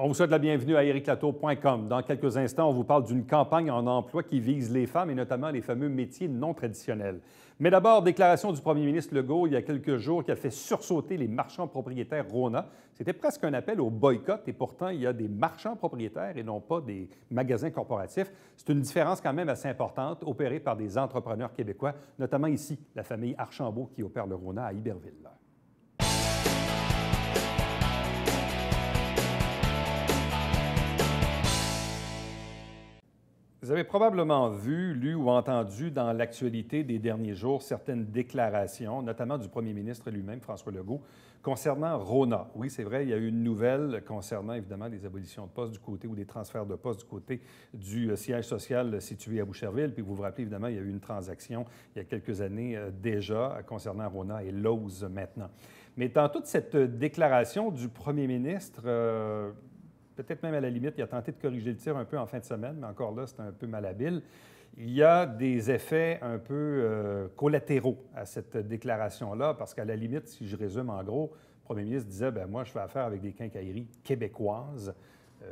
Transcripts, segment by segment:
On vous souhaite la bienvenue à ericlatour.com. Dans quelques instants, on vous parle d'une campagne en emploi qui vise les femmes et notamment les fameux métiers non traditionnels. Mais d'abord, déclaration du premier ministre Legault il y a quelques jours qui a fait sursauter les marchands propriétaires Rona. C'était presque un appel au boycott et pourtant, il y a des marchands propriétaires et non pas des magasins corporatifs. C'est une différence quand même assez importante opérée par des entrepreneurs québécois, notamment ici, la famille Archambault qui opère le Rona à Iberville. Vous avez probablement vu, lu ou entendu dans l'actualité des derniers jours certaines déclarations, notamment du premier ministre lui-même, François Legault, concernant Rona. Oui, c'est vrai, il y a eu une nouvelle concernant évidemment les abolitions de postes du côté ou des transferts de postes du côté du siège social situé à Boucherville. Puis vous vous rappelez, évidemment, il y a eu une transaction il y a quelques années déjà concernant Rona et Lowe's maintenant. Mais dans toute cette déclaration du premier ministre, peut-être même à la limite, il a tenté de corriger le tir un peu en fin de semaine, mais encore là, c'est un peu malhabile. Il y a des effets un peu collatéraux à cette déclaration-là, parce qu'à la limite, si je résume en gros, le premier ministre disait, bien moi, je fais affaire avec des quincailleries québécoises,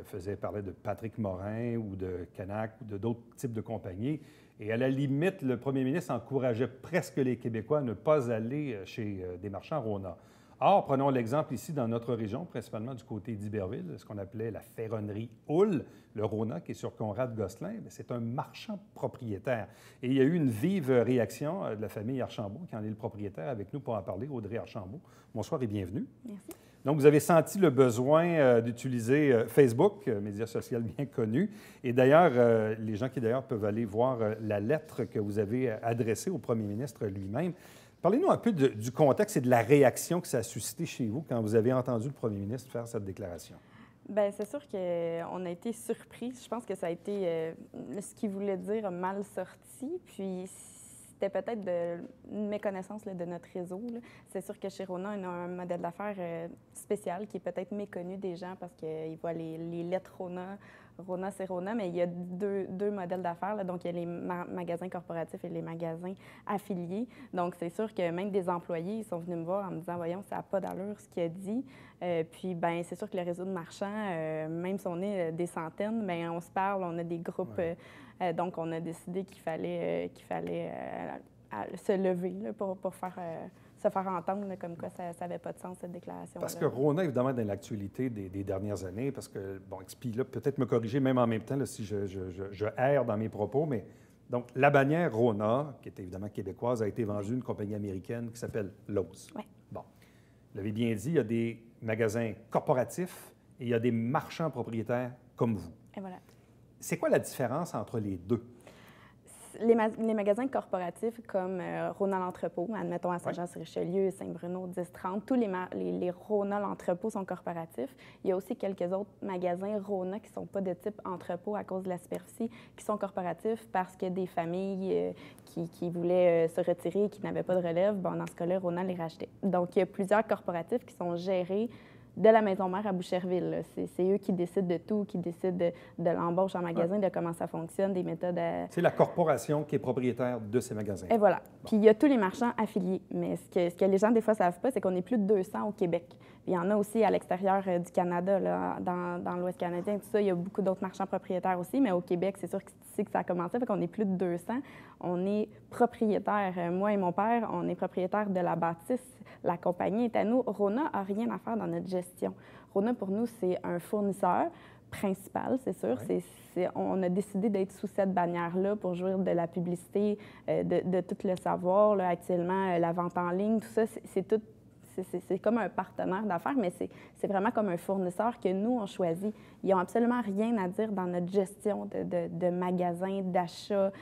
faisait parler de Patrick Morin ou de Canac ou de d'autres types de compagnies. Et à la limite, le premier ministre encourageait presque les Québécois à ne pas aller chez des marchands Rona. Or, prenons l'exemple ici dans notre région, principalement du côté d'Iberville, ce qu'on appelait la ferronnerie Hull, le Rona, qui est sur Conrad-Gosselin, c'est un marchand propriétaire. Et il y a eu une vive réaction de la famille Archambault, qui en est le propriétaire, avec nous pour en parler, Audrey Archambault. Bonsoir et bienvenue. Merci. Donc, vous avez senti le besoin d'utiliser Facebook, média social bien connu. Et d'ailleurs, les gens qui d'ailleurs peuvent aller voir la lettre que vous avez adressée au premier ministre lui-même. Parlez-nous un peu du contexte et de la réaction que ça a suscité chez vous quand vous avez entendu le premier ministre faire cette déclaration. Bien, c'est sûr qu'on a été surpris. Je pense que ça a été ce qu'il voulait dire mal sorti. Puis c'était peut-être une méconnaissance de notre réseau. C'est sûr que chez Rona, on a un modèle d'affaires spécial qui est peut-être méconnu des gens parce qu'ils voient les lettres Rona. Rona, c'est Rona, mais il y a deux modèles d'affaires. Donc, il y a les magasins corporatifs et les magasins affiliés. Donc, c'est sûr que même des employés, ils sont venus me voir en me disant, voyons, ça n'a pas d'allure ce qu'il a dit. Puis, bien, c'est sûr que le réseau de marchands, même si on est des centaines, bien, on se parle, on a des groupes. Ouais. Donc, on a décidé qu'il fallait se lever là, pour se faire entendre comme quoi ça n'avait pas de sens, cette déclaration. Parce que Rona, évidemment, dans l'actualité des dernières années, parce que, bon, puis là, peut-être me corriger même en même temps là, si je erre dans mes propos, mais donc la bannière Rona, qui est évidemment québécoise, a été vendue à une compagnie américaine qui s'appelle Lowe's. Oui. Bon. Vous l'avez bien dit, il y a des magasins corporatifs et il y a des marchands propriétaires comme vous. Et voilà. C'est quoi la différence entre les deux? Les magasins corporatifs comme Rona l'Entrepôt, admettons à Saint-Jean-sur-Richelieu, Saint-Bruno, 10-30, tous les Rona l'Entrepôt sont corporatifs. Il y a aussi quelques autres magasins Rona qui ne sont pas de type entrepôt à cause de la superficie, qui sont corporatifs parce que des familles qui voulaient se retirer et qui n'avaient pas de relève, bon, dans ce cas-là, Rona les rachetait. Donc, il y a plusieurs corporatifs qui sont gérés de la maison-mère à Boucherville. C'est eux qui décident de tout, qui décident de l'embauche en magasin, de comment ça fonctionne, des méthodes C'est la corporation qui est propriétaire de ces magasins. Et voilà. Bon. Puis il y a tous les marchands affiliés. Mais ce que les gens, des fois, ne savent pas, c'est qu'on est plus de 200 au Québec. Puis il y en a aussi à l'extérieur du Canada, là, dans l'Ouest canadien, tout ça. Il y a beaucoup d'autres marchands propriétaires aussi, mais au Québec, c'est sûr que c'est ici que ça a commencé. Fait qu'on est plus de 200. On est propriétaire. Moi et mon père, on est propriétaire de la bâtisse. La compagnie est à nous. Rona n'a rien à faire dans notre gestion. Rona, pour nous, c'est un fournisseur principal, c'est sûr. Oui. On a décidé d'être sous cette bannière-là pour jouir de la publicité, de tout le savoir. Là, actuellement, la vente en ligne, tout ça, c'est tout. C'est comme un partenaire d'affaires, mais c'est vraiment comme un fournisseur que nous, on choisit. Ils n'ont absolument rien à dire dans notre gestion de magasins, d'achats.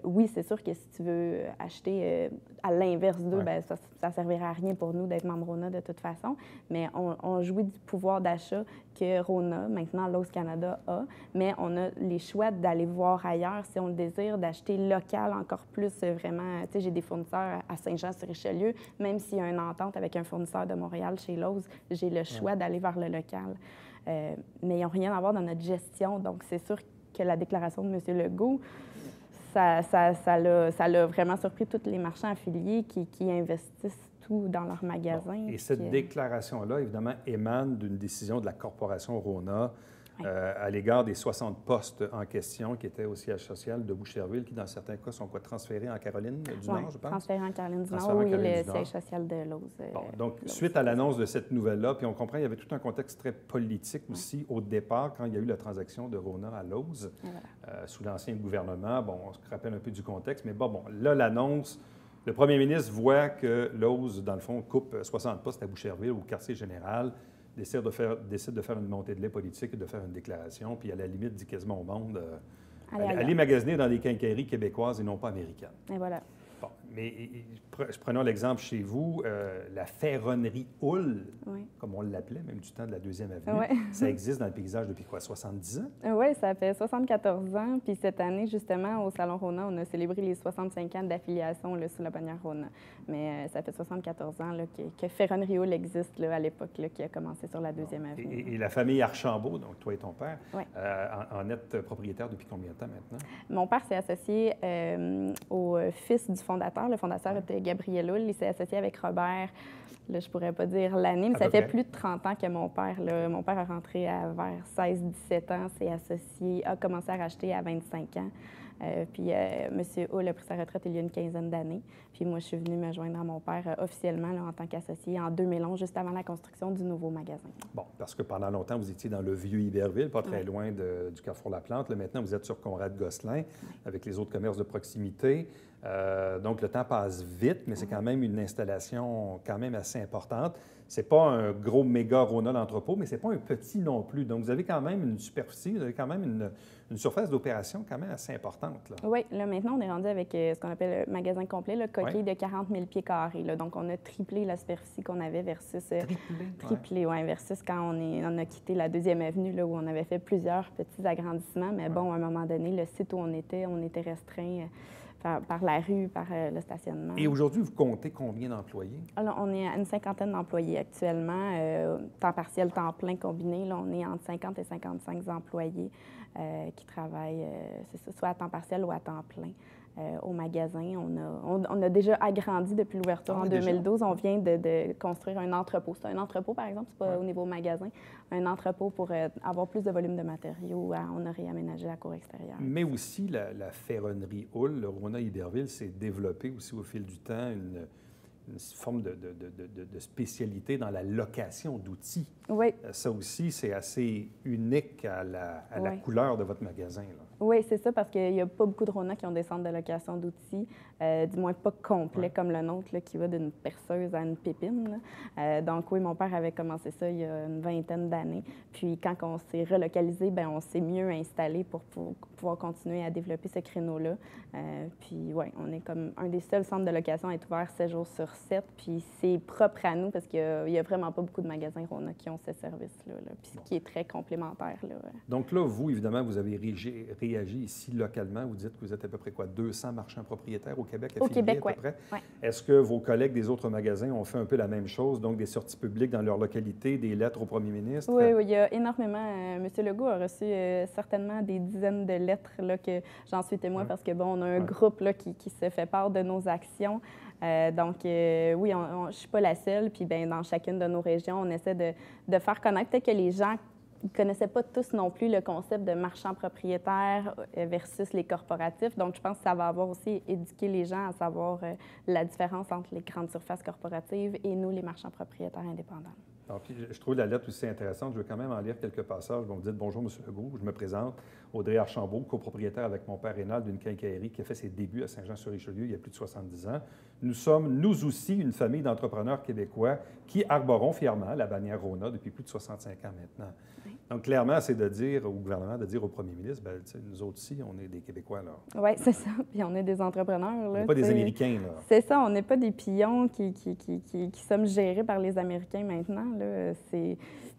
Oui, c'est sûr que si tu veux acheter à l'inverse d'eux, bien, ça ne servirait à rien pour nous d'être membre Rona de toute façon, mais on jouit du pouvoir d'achat que Rona, maintenant Lowe's Canada, a, mais on a les choix d'aller voir ailleurs si on le désire, d'acheter local encore plus vraiment. Tu sais, j'ai des fournisseurs à Saint-Jean-sur-Richelieu, même s'il y a une entente avec un fournisseur de Montréal chez Lowe's, j'ai le choix d'aller vers le local. Mais ils n'ont rien à voir dans notre gestion, donc c'est sûr que la déclaration de M. Legault, ça l'a vraiment surpris tous les marchands affiliés qui investissent tout dans leurs magasins. Bon. Et cette déclaration-là, évidemment, émane d'une décision de la corporation Rona à l'égard des 60 postes en question qui étaient au siège social de Boucherville, qui, dans certains cas, sont transférés en Caroline du Nord, je pense? Transférés en Caroline du Nord, oui, le siège social de Lauze. Bon, donc, suite à l'annonce de cette nouvelle-là, puis on comprend qu'il y avait tout un contexte très politique aussi au départ, quand il y a eu la transaction de Rona à Lauze, sous l'ancien gouvernement. Bon, on se rappelle un peu du contexte, mais bon, là, l'annonce, le premier ministre voit que Lauze, dans le fond, coupe 60 postes à Boucherville, au quartier général, décide de faire une montée de lait politique et de faire une déclaration, puis à la limite dit quasiment au monde, allez magasiner dans des quincailleries québécoises et non pas américaines. Et voilà. Bon, mais prenons l'exemple chez vous, la ferronnerie Hull, comme on l'appelait, même du temps de la Deuxième Avenue, ça existe dans le paysage depuis quoi, 70 ans? Oui, ça fait 74 ans. Puis cette année, justement, au Salon Rona, on a célébré les 65 ans d'affiliation sous la bannière Rona. Mais ça fait 74 ans là, que ferronnerie Hull existe là, à l'époque, qui a commencé sur la Deuxième Avenue. Et la famille Archambault, donc toi et ton père, en êtes propriétaire depuis combien de temps maintenant? Mon père s'est associé au fils du fondateur. Le fondateur était Gabriel Hull. Il s'est associé avec Robert. Là, je ne pourrais pas dire l'année, mais ça fait plus de 30 ans que mon père. Là, mon père a rentré vers 16-17 ans, s'est associé, a commencé à racheter à 25 ans. Puis M. Hull a pris sa retraite il y a une quinzaine d'années. Puis moi, je suis venue me joindre à mon père officiellement là, en tant qu'associé en 2011, juste avant la construction du nouveau magasin. Bon, parce que pendant longtemps, vous étiez dans le vieux Iberville, pas très loin du Carrefour La Plante. Là, maintenant, vous êtes sur Conrad-Gosselin avec les autres commerces de proximité. Donc, le temps passe vite, mais c'est quand même une installation quand même assez importante. C'est pas un gros méga Rona d'entrepôt, mais c'est pas un petit non plus. Donc, vous avez quand même une superficie, vous avez quand même une surface d'opération quand même assez importante. Là. Oui, là, maintenant, on est rendu avec ce qu'on appelle le magasin complet, le coquille de 40 000 pieds carrés. Là. Donc, on a triplé la superficie qu'on avait versus... Triplé, oui, versus quand on a quitté la Deuxième Avenue, là, où on avait fait plusieurs petits agrandissements. Mais bon, à un moment donné, le site où on était restreint... par la rue, par le stationnement. Et aujourd'hui, vous comptez combien d'employés? Alors, on est à une cinquantaine d'employés actuellement. Temps partiel, temps plein combiné, là, on est entre 50 et 55 employés qui travaillent, soit à temps partiel ou à temps plein. Au magasin. On a déjà agrandi depuis l'ouverture en 2012. On vient de construire un entrepôt. C'est un entrepôt, par exemple, c'est pas au niveau magasin. Un entrepôt pour avoir plus de volume de matériaux. On a réaménagé la cour extérieure. Mais aussi, la ferronnerie Hull, le Rona Iberville, s'est développé aussi au fil du temps une forme de spécialité dans la location d'outils. Oui. Ça aussi, c'est assez unique à la couleur de votre magasin. Là. Oui, c'est ça, parce qu'il n'y a pas beaucoup de Rona qui ont des centres de location d'outils, du moins pas complet comme le nôtre, là, qui va d'une perceuse à une pépine. Donc oui, mon père avait commencé ça il y a une vingtaine d'années. Puis quand on s'est relocalisé, bien, on s'est mieux installé pour pouvoir continuer à développer ce créneau-là. Puis oui, on est comme un des seuls centres de location à être ouvert 7 jours sur 7. Puis c'est propre à nous, parce qu'il n'y a vraiment pas beaucoup de magasins Rona qui ont ce service-là, puis qui est très complémentaire. Là. Donc là, vous, évidemment, vous avez réagi ici localement. Vous dites que vous êtes à peu près 200 marchands propriétaires au Québec affiliés, au Québec, à peu près. Ouais. Est-ce que vos collègues des autres magasins ont fait un peu la même chose, donc des sorties publiques dans leur localité, des lettres au premier ministre? Oui, il y a énormément. M. Legault a reçu certainement des dizaines de lettres là, que j'en suis témoin parce que, bon, on a un groupe là, qui se fait part de nos actions. Donc, oui, je ne suis pas la seule. Puis, bien, dans chacune de nos régions, on essaie de faire connaître. Peut-être que les gens ne connaissaient pas tous non plus le concept de marchand propriétaire versus les corporatifs. Donc, je pense que ça va avoir aussi éduqué les gens à savoir la différence entre les grandes surfaces corporatives et nous, les marchands propriétaires indépendants. Alors, puis, je trouve la lettre aussi intéressante. Je vais quand même en lire quelques passages. Vous me dites « Bonjour, M. Legault. Je me présente, Audrey Archambault, copropriétaire avec mon père Rénal d'une quincaillerie qui a fait ses débuts à Saint-Jean-sur-Richelieu il y a plus de 70 ans. Nous sommes, nous aussi, une famille d'entrepreneurs québécois qui arborons fièrement la bannière Rona depuis plus de 65 ans maintenant. » Donc, clairement, c'est de dire au gouvernement, de dire au premier ministre, bien, nous autres aussi, on est des Québécois, là. Oui, c'est ça. Puis on est des entrepreneurs, là. On n'est pas des Américains, là. C'est ça, on n'est pas des pions qui sommes gérés par les Américains maintenant, là.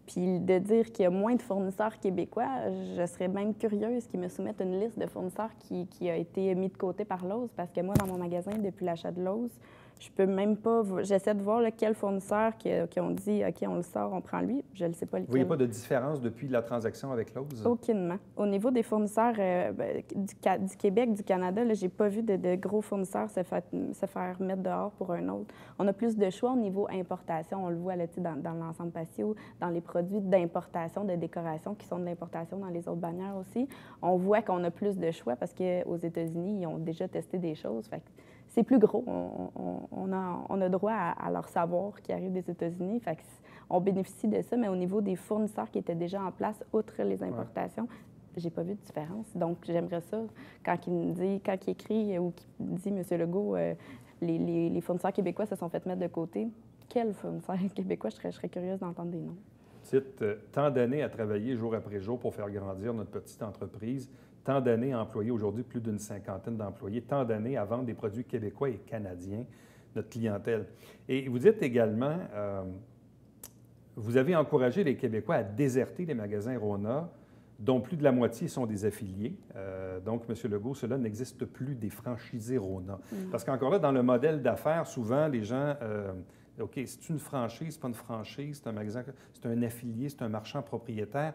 Puis de dire qu'il y a moins de fournisseurs québécois, je serais même curieuse qu'ils me soumettent une liste de fournisseurs qui a été mis de côté par Lowe's, parce que moi, dans mon magasin, depuis l'achat de Lowe's, Je peux même pas... J'essaie de voir quel fournisseur qui ont dit « OK, on le sort, on prend lui », je ne sais pas lequel. Vous voyez pas de différence depuis la transaction avec Lowe's? Aucunement. Au niveau des fournisseurs du Québec, du Canada, je n'ai pas vu de gros fournisseurs se faire mettre dehors pour un autre. On a plus de choix au niveau importation. On le voit là, dans l'ensemble patio, dans les produits d'importation, de décoration qui sont de l'importation dans les autres bannières aussi. On voit qu'on a plus de choix parce qu'aux États-Unis, ils ont déjà testé des choses. Fait que c'est plus gros. On a droit à leur savoir qui arrive des États-Unis. Fait que on bénéficie de ça, mais au niveau des fournisseurs qui étaient déjà en place, outre les importations, j'ai pas vu de différence. Donc, j'aimerais ça, quand il écrit ou qu'il dit, M. Legault, les fournisseurs québécois se sont fait mettre de côté, quels fournisseurs québécois? Je serais curieuse d'entendre des noms. Dites, tant d'années à travailler jour après jour pour faire grandir notre petite entreprise, tant d'années à employer aujourd'hui plus d'une 50aine d'employés, tant d'années à vendre des produits québécois et canadiens, notre clientèle. Et vous dites également, vous avez encouragé les Québécois à déserter les magasins Rona, dont plus de la moitié sont des affiliés. Donc, M. Legault, cela n'existe plus des franchisés Rona. Parce qu'encore là, dans le modèle d'affaires, souvent, les gens... OK, c'est une franchise, c'est pas une franchise, c'est un magasin, c'est un affilié, c'est un marchand propriétaire.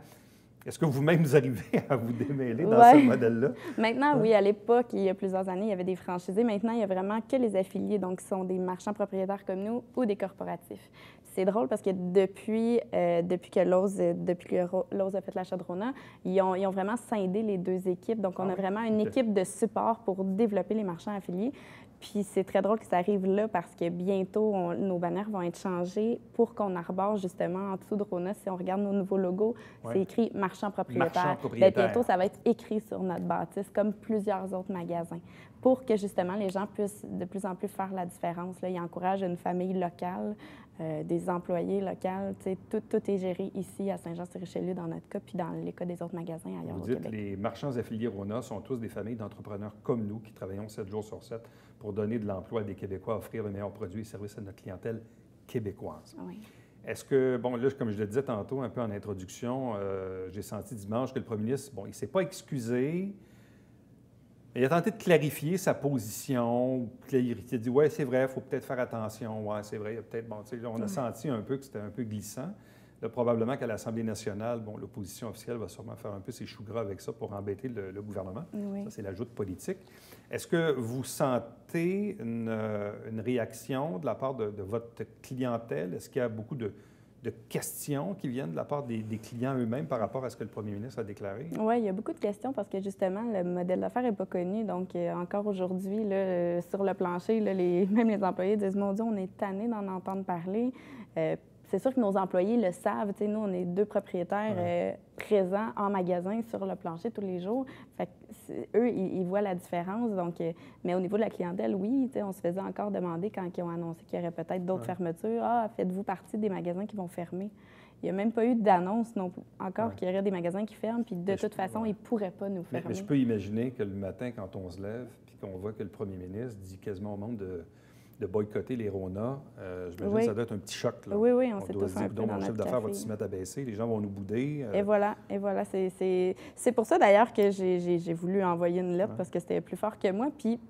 Est-ce que vous-même, vous arrivez à vous démêler dans ce modèle-là? Maintenant, oui. À l'époque, il y a plusieurs années, il y avait des franchisés. Maintenant, il y a vraiment que les affiliés, donc qui sont des marchands propriétaires comme nous ou des corporatifs. C'est drôle parce que depuis que Lowe's a fait l'achat de Rona, ils ont vraiment scindé les deux équipes. Donc, on a vraiment une équipe de support pour développer les marchands affiliés. Puis c'est très drôle que ça arrive là parce que bientôt, nos bannières vont être changées pour qu'on arbore justement en dessous de Rona. Si on regarde nos nouveaux logos, c'est écrit « marchand propriétaire ». Bientôt, ça va être écrit sur notre bâtisse comme plusieurs autres magasins pour que justement les gens puissent de plus en plus faire la différence. Là, ils encouragent une famille locale, des employés locaux. Tout est géré ici à Saint-Jean-sur-Richelieu dans notre cas, puis dans les cas des autres magasins ailleurs au Québec. Vous dites les marchands affiliés Rona sont tous des familles d'entrepreneurs comme nous qui travaillons 7 jours sur 7 pour donner de l'emploi à des Québécois, offrir les meilleurs produits et services à notre clientèle québécoise. Oui. Est-ce que, bon, là, comme je le disais tantôt, un peu en introduction, j'ai senti dimanche que le premier ministre, bon, il ne s'est pas excusé, mais il a tenté de clarifier sa position. Il a dit, ouais, c'est vrai, il faut peut-être faire attention. Ouais, c'est vrai, il y a peut-être, bon, tu sais, on a senti un peu que c'était un peu glissant. Là, probablement qu'à l'Assemblée nationale, bon, l'opposition officielle va sûrement faire un peu ses choux gras avec ça pour embêter le gouvernement. Oui. Ça, c'est la joute politique. Est-ce que vous sentez une réaction de la part de votre clientèle? Est-ce qu'il y a beaucoup de questions qui viennent de la part des clients eux-mêmes par rapport à ce que le premier ministre a déclaré? Oui, il y a beaucoup de questions parce que justement, le modèle d'affaires n'est pas connu. Donc, encore aujourd'hui, sur le plancher, même les employés disent « Mon Dieu, on est tannés d'en entendre parler ». C'est sûr que nos employés le savent. T'sais, nous, on est 2 propriétaires présents en magasin sur le plancher tous les jours. Fait que eux, ils voient la différence. Donc, mais au niveau de la clientèle, oui, on se faisait encore demander quand ils ont annoncé qu'il y aurait peut-être d'autres fermetures. « Ah, faites-vous partie des magasins qui vont fermer? » Il n'y a même pas eu d'annonce encore qu'il y aurait des magasins qui ferment. Puis de toute façon, ils ne pourraient pas nous fermer. Mais je peux imaginer que le matin, quand on se lève puis qu'on voit que le premier ministre dit quasiment au monde de boycotter les Rona, j'imagine que ça doit être un petit choc. Là. Oui, on s'est tous tous un peu dans mon chiffre notre d'affaires va café. se mettre à baisser, les gens vont nous bouder. Et voilà. C'est pour ça, d'ailleurs, que j'ai voulu envoyer une lettre parce que c'était plus fort que moi. Puis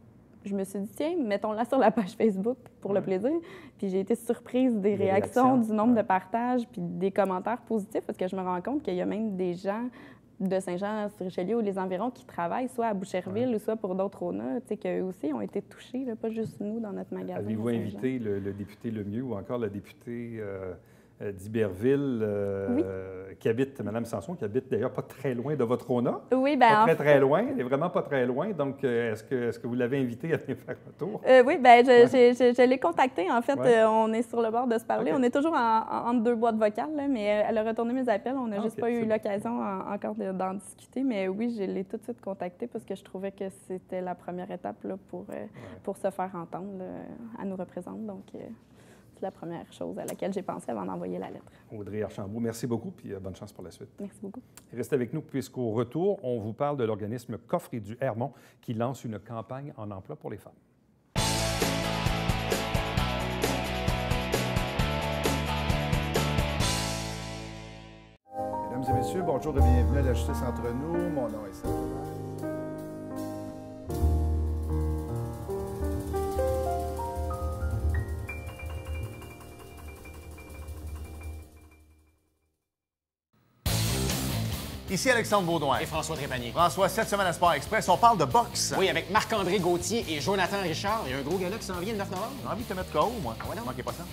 je me suis dit, tiens, mettons-la sur la page Facebook pour le plaisir. Puis j'ai été surprise des réactions, du nombre de partages, puis des commentaires positifs parce que je me rends compte qu'il y a même des gens de Saint-Jean-sur-Richelieu ou les environs qui travaillent soit à Boucherville ou soit pour d'autres Rona, tu sais, qu'eux aussi ont été touchés, là, pas juste nous dans notre magasin. Avez-vous invité le député Lemieux ou encore la députée d'Iberville qui habite, Mme Sanson, qui habite d'ailleurs pas très loin de votre Rona? Oui, bien pas très loin, elle est vraiment pas très loin. Donc, est-ce que vous l'avez invitée à venir faire un tour? Oui, bien, je l'ai contactée. En fait, on est sur le bord de se parler. On est toujours entre 2 boîtes vocales, là, mais elle a retourné mes appels. On n'a juste pas eu l'occasion encore d'en discuter. Mais oui, je l'ai tout de suite contactée parce que je trouvais que c'était la première étape là, pour se faire entendre. Là, elle nous représente. Donc, c'est la première chose à laquelle j'ai pensé avant d'envoyer la lettre. Audrey Archambault, merci beaucoup, puis bonne chance pour la suite. Merci beaucoup. Restez avec nous, puisqu'au retour, on vous parle de l'organisme Coffre et du Hermont qui lance une campagne en emploi pour les femmes. Mesdames et messieurs, bonjour et bienvenue à la Justice entre nous. Mon nom est Sylvain. Ici Alexandre Baudouin. Et François Trépanier. François, cette semaine à Sport Express, on parle de boxe. Oui, avec Marc-André Gauthier et Jonathan Richard. Il y a un gros gala qui s'en vient le 9 novembre. J'ai envie de te mettre KO, moi. Ah ouais, non? Manquez pas ça.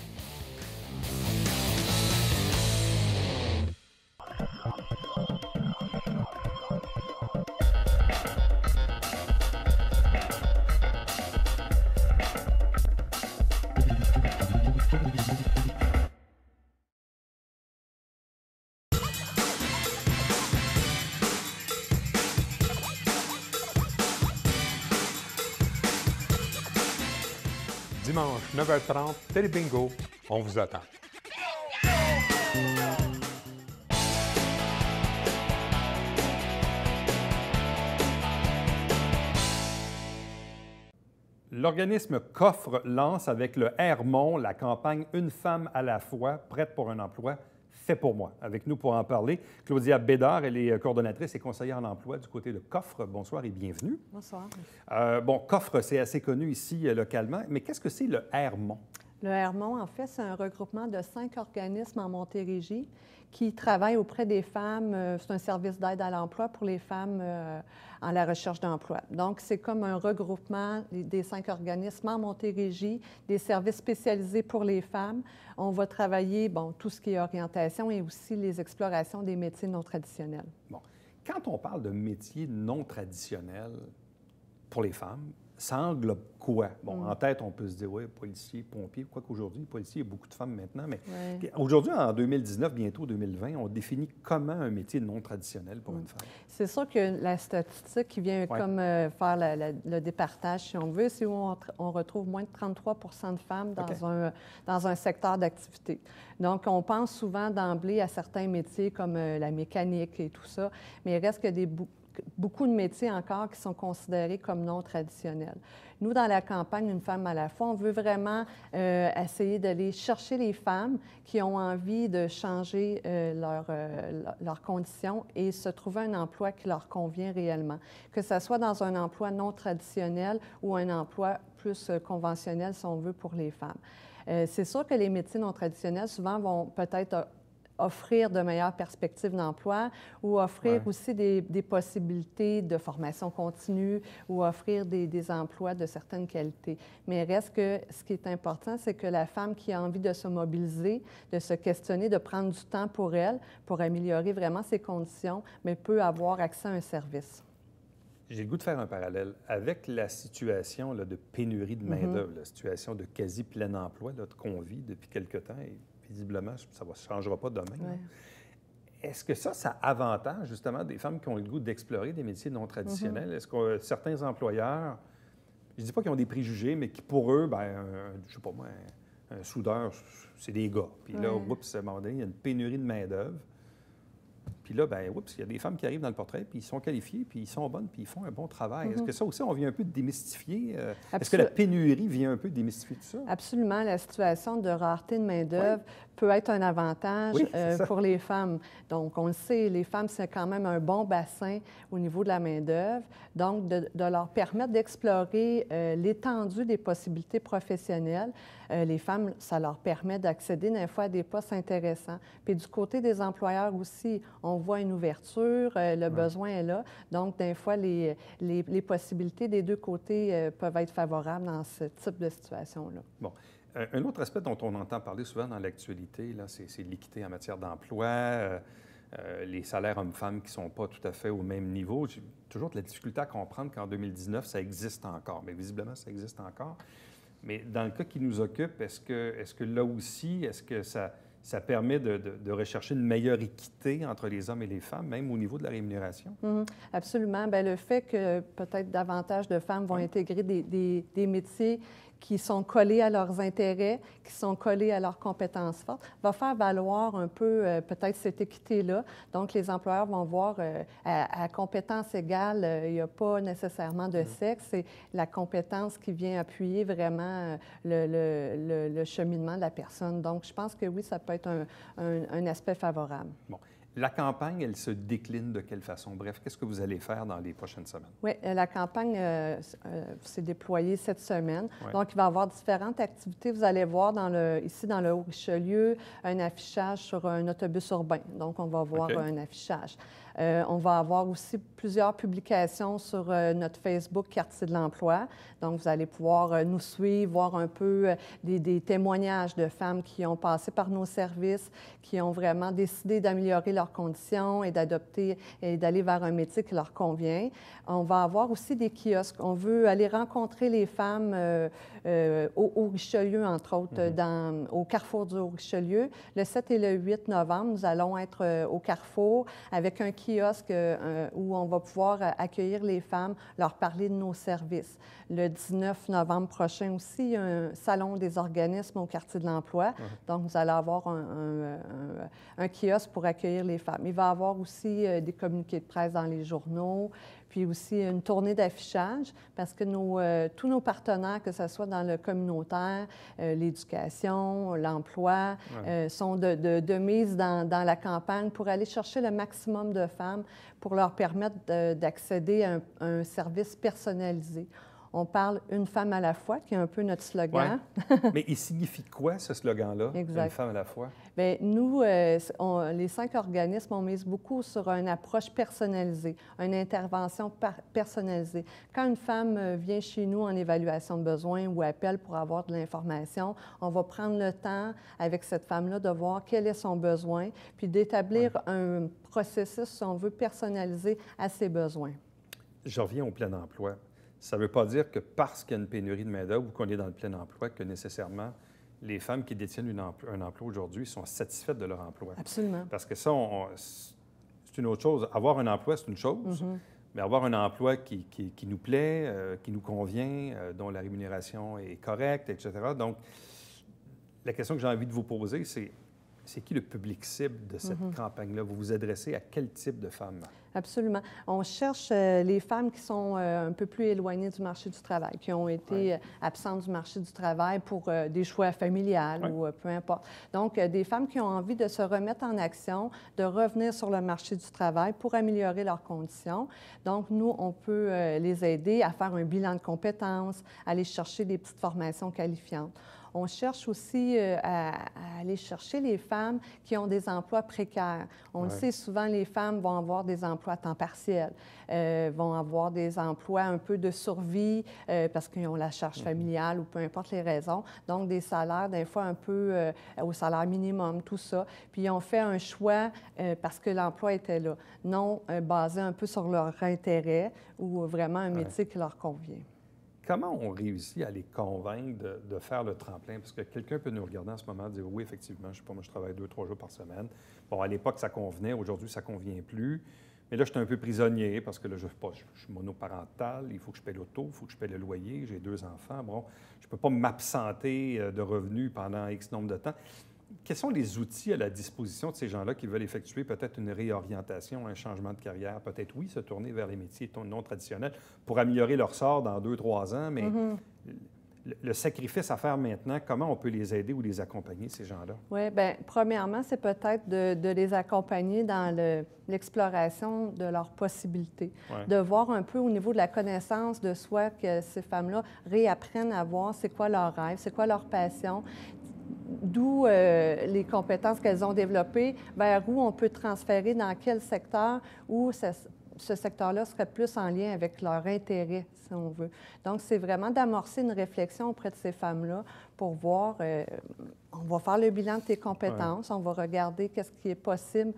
Dimanche, 9h30, Télé Bingo, on vous attend. L'organisme Coffre lance avec le Hermont la campagne Une femme à la fois, prête pour un emploi, fait pour moi. Avec nous pour en parler, Claudia Bédard, elle est coordonnatrice et conseillère en emploi du côté de Coffre. Bonsoir et bienvenue. Bonsoir. Coffre, c'est assez connu ici localement, mais qu'est-ce que c'est le Hermont? Le Hermont, en fait, c'est un regroupement de 5 organismes en Montérégie qui travaillent auprès des femmes. C'est un service d'aide à l'emploi pour les femmes en la recherche d'emploi. Donc, c'est comme un regroupement des 5 organismes en Montérégie, des services spécialisés pour les femmes. On va travailler, tout ce qui est orientation et aussi les explorations des métiers non traditionnels. Bon. Quand on parle de métiers non traditionnels pour les femmes, ça englobe quoi? Bon, en tête, on peut se dire, oui, policier, pompier, quoi qu'aujourd'hui, policier, il y a beaucoup de femmes maintenant, mais aujourd'hui, en 2019, bientôt 2020, on définit comment un métier non traditionnel pour une femme. C'est sûr que la statistique qui vient comme faire le départage, si on veut, c'est où on retrouve moins de 33 de femmes dans un secteur d'activité. Donc, on pense souvent d'emblée à certains métiers comme la mécanique et tout ça, mais il reste que beaucoup de métiers encore qui sont considérés comme non traditionnels. Nous, dans la campagne Une femme à la fois, on veut vraiment essayer d'aller chercher les femmes qui ont envie de changer leurs conditions et se trouver un emploi qui leur convient réellement, que ce soit dans un emploi non traditionnel ou un emploi plus conventionnel, si on veut, pour les femmes. C'est sûr que les métiers non traditionnels, souvent, vont peut-être offrir de meilleures perspectives d'emploi ou offrir aussi des possibilités de formation continue ou offrir des emplois de certaines qualités. Mais reste que ce qui est important, c'est que la femme qui a envie de se mobiliser, de se questionner, de prendre du temps pour elle, pour améliorer vraiment ses conditions, mais peut avoir accès à un service. J'ai le goût de faire un parallèle. Avec la situation de pénurie de main-d'œuvre, la situation de quasi plein emploi qu'on vit depuis quelque temps, et visiblement, ça ne changera pas demain. Est-ce que ça avantage justement des femmes qui ont le goût d'explorer des métiers non traditionnels? Est-ce que certains employeurs, je ne dis pas qu'ils ont des préjugés, mais qui pour eux, je sais pas moi, un soudeur, c'est des gars. Puis là, oups, à un moment donné, il y a une pénurie de main-d'œuvre. Puis là, il y a des femmes qui arrivent dans le portrait, puis ils sont qualifiés, puis ils sont bonnes, puis ils font un bon travail. Est-ce que ça aussi, on vient un peu de démystifier? Est-ce que la pénurie vient un peu de démystifier tout ça? Absolument. La situation de rareté de main-d'œuvre peut être un avantage pour les femmes. Donc, on le sait, les femmes, c'est quand même un bon bassin au niveau de la main-d'œuvre. Donc, de leur permettre d'explorer l'étendue des possibilités professionnelles. Les femmes, ça leur permet d'accéder des fois à des postes intéressants. Puis du côté des employeurs aussi, on voit une ouverture, le besoin est là. Donc, des fois, les possibilités des deux côtés peuvent être favorables dans ce type de situation-là. Bon. Un autre aspect dont on entend parler souvent dans l'actualité, c'est l'équité en matière d'emploi, les salaires hommes-femmes qui ne sont pas tout à fait au même niveau. J'ai toujours de la difficulté à comprendre qu'en 2019, ça existe encore. Mais visiblement, ça existe encore. Mais dans le cas qui nous occupe, est-ce que là aussi, est-ce que ça permet de rechercher une meilleure équité entre les hommes et les femmes, même au niveau de la rémunération? Absolument. Bien, le fait que peut-être davantage de femmes vont intégrer des métiers qui sont collés à leurs intérêts, qui sont collés à leurs compétences fortes, va faire valoir un peu peut-être cette équité-là. Donc, les employeurs vont voir à compétence égale, il n'y a pas nécessairement de sexe, c'est la compétence qui vient appuyer vraiment le cheminement de la personne. Donc, je pense que oui, ça peut être un aspect favorable. Bon. La campagne, elle se décline de quelle façon? Bref, qu'est-ce que vous allez faire dans les prochaines semaines? Oui, la campagne s'est déployée cette semaine. Ouais. Donc, il va y avoir différentes activités. Vous allez voir ici dans le Haut-Richelieu un affichage sur un autobus urbain. Donc, on va voir un affichage. On va avoir aussi plusieurs publications sur notre Facebook Quartier de l'Emploi. Donc, vous allez pouvoir nous suivre, voir un peu des témoignages de femmes qui ont passé par nos services, qui ont vraiment décidé d'améliorer leurs conditions et d'adopter et d'aller vers un métier qui leur convient. On va avoir aussi des kiosques. On veut aller rencontrer les femmes au Richelieu, entre autres, au Carrefour du Haut-Richelieu. Le 7 et le 8 novembre, nous allons être au Carrefour avec un kiosque où on va pouvoir accueillir les femmes, leur parler de nos services. Le 19 novembre prochain aussi, il y a un salon des organismes au Quartier de l'Emploi. Donc, vous allez avoir un kiosque pour accueillir les femmes. Il va y avoir aussi des communiqués de presse dans les journaux, puis aussi une tournée d'affichage, parce que tous nos partenaires, que ce soit dans le communautaire, l'éducation, l'emploi, sont de mise dans la campagne pour aller chercher le maximum de femmes pour leur permettre d'accéder à un service personnalisé. On parle une femme à la fois, qui est un peu notre slogan. Ouais. Mais il signifie quoi, ce slogan-là, Exact. une femme à la fois? Bien, nous, les 5 organismes, on mise beaucoup sur une approche personnalisée, une intervention personnalisée. Quand une femme vient chez nous en évaluation de besoins ou appelle pour avoir de l'information, on va prendre le temps avec cette femme-là de voir quel est son besoin, puis d'établir un processus, si on veut, personnalisé à ses besoins. Je reviens au plein emploi. Ça ne veut pas dire que parce qu'il y a une pénurie de main-d'œuvre ou qu'on est dans le plein emploi, que nécessairement les femmes qui détiennent un emploi aujourd'hui sont satisfaites de leur emploi. Absolument. Parce que ça, c'est une autre chose. Avoir un emploi, c'est une chose, mais avoir un emploi qui nous plaît, qui nous convient, dont la rémunération est correcte, etc. Donc, la question que j'ai envie de vous poser, c'est qui le public cible de cette campagne-là? Vous vous adressez à quel type de femmes? Absolument. On cherche les femmes qui sont un peu plus éloignées du marché du travail, qui ont été absentes du marché du travail pour des choix familiales ou peu importe. Donc, des femmes qui ont envie de se remettre en action, de revenir sur le marché du travail pour améliorer leurs conditions. Donc, nous, on peut les aider à faire un bilan de compétences, aller chercher des petites formations qualifiantes. On cherche aussi à aller chercher les femmes qui ont des emplois précaires. On le sait, souvent, les femmes vont avoir des emplois à temps partiel, vont avoir des emplois un peu de survie parce qu'ils ont la charge familiale ou peu importe les raisons. Donc, des salaires, des fois, un peu au salaire minimum, tout ça. Puis, ils ont fait un choix parce que l'emploi était là, non basé un peu sur leur intérêt ou vraiment un métier qui leur convient. Comment on réussit à les convaincre de faire le tremplin? Parce que quelqu'un peut nous regarder en ce moment et dire « Oui, effectivement, je sais pas, moi, je travaille 2-3 jours par semaine. Bon, à l'époque, ça convenait. Aujourd'hui, ça ne convient plus. Mais là, je suis un peu prisonnier parce que là, je suis monoparental. Il faut que je paie l'auto, il faut que je paie le loyer. J'ai 2 enfants. Bon, je ne peux pas m'absenter de revenus pendant X nombre de temps. » Quels sont les outils à la disposition de ces gens-là qui veulent effectuer peut-être une réorientation, un changement de carrière, peut-être, oui, se tourner vers les métiers non traditionnels pour améliorer leur sort dans 2-3 ans, mais le sacrifice à faire maintenant, comment on peut les aider ou les accompagner, ces gens-là? Oui, bien, premièrement, c'est peut-être de les accompagner dans l'exploration de leurs possibilités, de voir un peu au niveau de la connaissance de soi que ces femmes-là réapprennent à voir c'est quoi leur rêve, c'est quoi leur passion, d'où les compétences qu'elles ont développées, vers où on peut transférer, dans quel secteur, où ce secteur-là serait plus en lien avec leur intérêt, si on veut. Donc, c'est vraiment d'amorcer une réflexion auprès de ces femmes-là pour voir, on va faire le bilan de tes compétences, on va regarder qu'est-ce qui est possible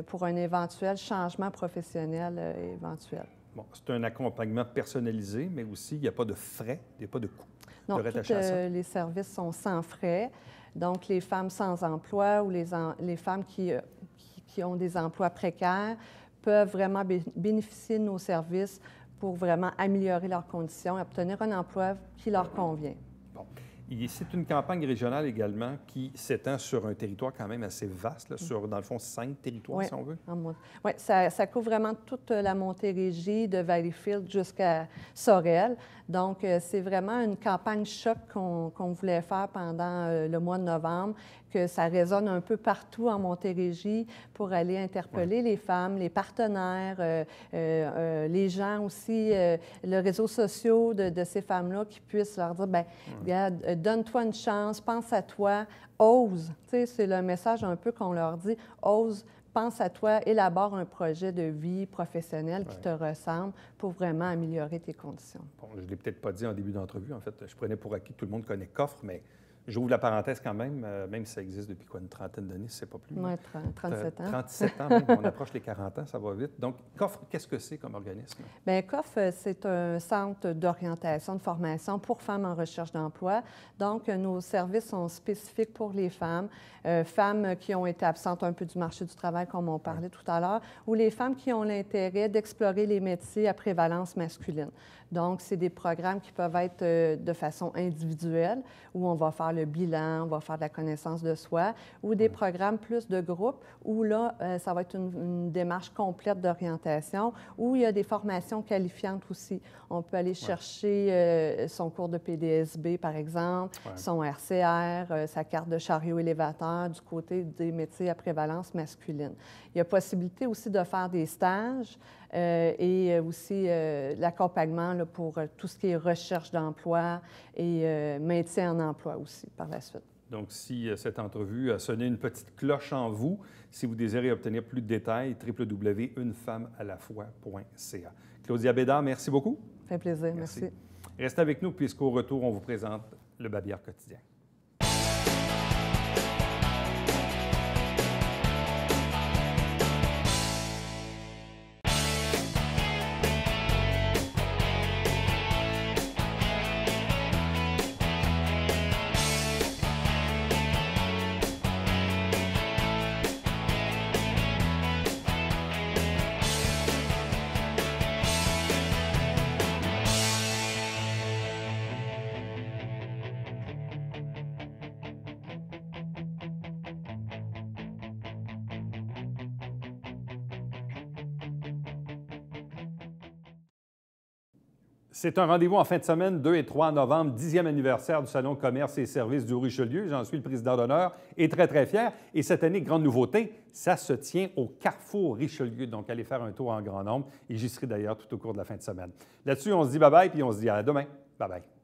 pour un éventuel changement professionnel éventuel. Bon, c'est un accompagnement personnalisé, mais aussi, il n'y a pas de frais, il n'y a pas de coûts. Non, tous les services sont sans frais. Donc, les femmes sans emploi ou les femmes qui ont des emplois précaires peuvent vraiment bénéficier de nos services pour vraiment améliorer leurs conditions et obtenir un emploi qui leur convient. Bon. C'est une campagne régionale également qui s'étend sur un territoire quand même assez vaste, là, sur, dans le fond, 5 territoires, si on veut. Oui, ça couvre vraiment toute la Montérégie, de Valleyfield jusqu'à Sorel. Donc, c'est vraiment une campagne choc qu'on voulait faire pendant le mois de novembre, que ça résonne un peu partout en Montérégie pour aller interpeller les femmes, les partenaires, les gens aussi, le réseau social de ces femmes-là qui puissent leur dire, bien, regarde, donne-toi une chance, pense à toi, ose. Tu sais, c'est le message un peu qu'on leur dit, ose. Pense à toi, élabore un projet de vie professionnelle qui te ressemble pour vraiment améliorer tes conditions. Bon, je ne l'ai peut-être pas dit en début d'entrevue. En fait, je prenais pour acquis que tout le monde connaît Coffre, mais j'ouvre la parenthèse quand même, même si ça existe depuis quoi, une trentaine d'années, si ce n'est pas plus. Oui, 37 ans. 37 ans, même. On approche les 40 ans, ça va vite. Donc, Coffre, qu'est-ce que c'est comme organisme? Bien, Coffre, c'est un centre d'orientation, de formation pour femmes en recherche d'emploi. Donc, nos services sont spécifiques pour les femmes, femmes qui ont été absentes un peu du marché du travail, comme on parlait tout à l'heure, ou les femmes qui ont l'intérêt d'explorer les métiers à prévalence masculine. Donc, c'est des programmes qui peuvent être de façon individuelle, où on va faire le bilan, on va faire de la connaissance de soi, ou des programmes plus de groupe, où là, ça va être une démarche complète d'orientation, où il y a des formations qualifiantes aussi. On peut aller chercher son cours de PDSB, par exemple, son RCR, sa carte de chariot élévateur du côté des métiers à prévalence masculine. Il y a possibilité aussi de faire des stages et aussi l'accompagnement pour tout ce qui est recherche d'emploi et maintien en emploi aussi par la suite. Donc, si cette entrevue a sonné une petite cloche en vous, si vous désirez obtenir plus de détails, www.unefemmealafoi.ca. Claudia Bédard, merci beaucoup. Ça fait plaisir, merci. Restez avec nous puisqu'au retour, on vous présente le Babillard quotidien. C'est un rendez-vous en fin de semaine, 2 et 3 novembre, 10e anniversaire du Salon Commerce et Services du Richelieu. J'en suis le président d'honneur et très, très fier. Et cette année, grande nouveauté, ça se tient au Carrefour Richelieu. Donc, allez faire un tour en grand nombre. Et j'y serai d'ailleurs tout au cours de la fin de semaine. Là-dessus, on se dit bye-bye, puis on se dit à demain. Bye-bye.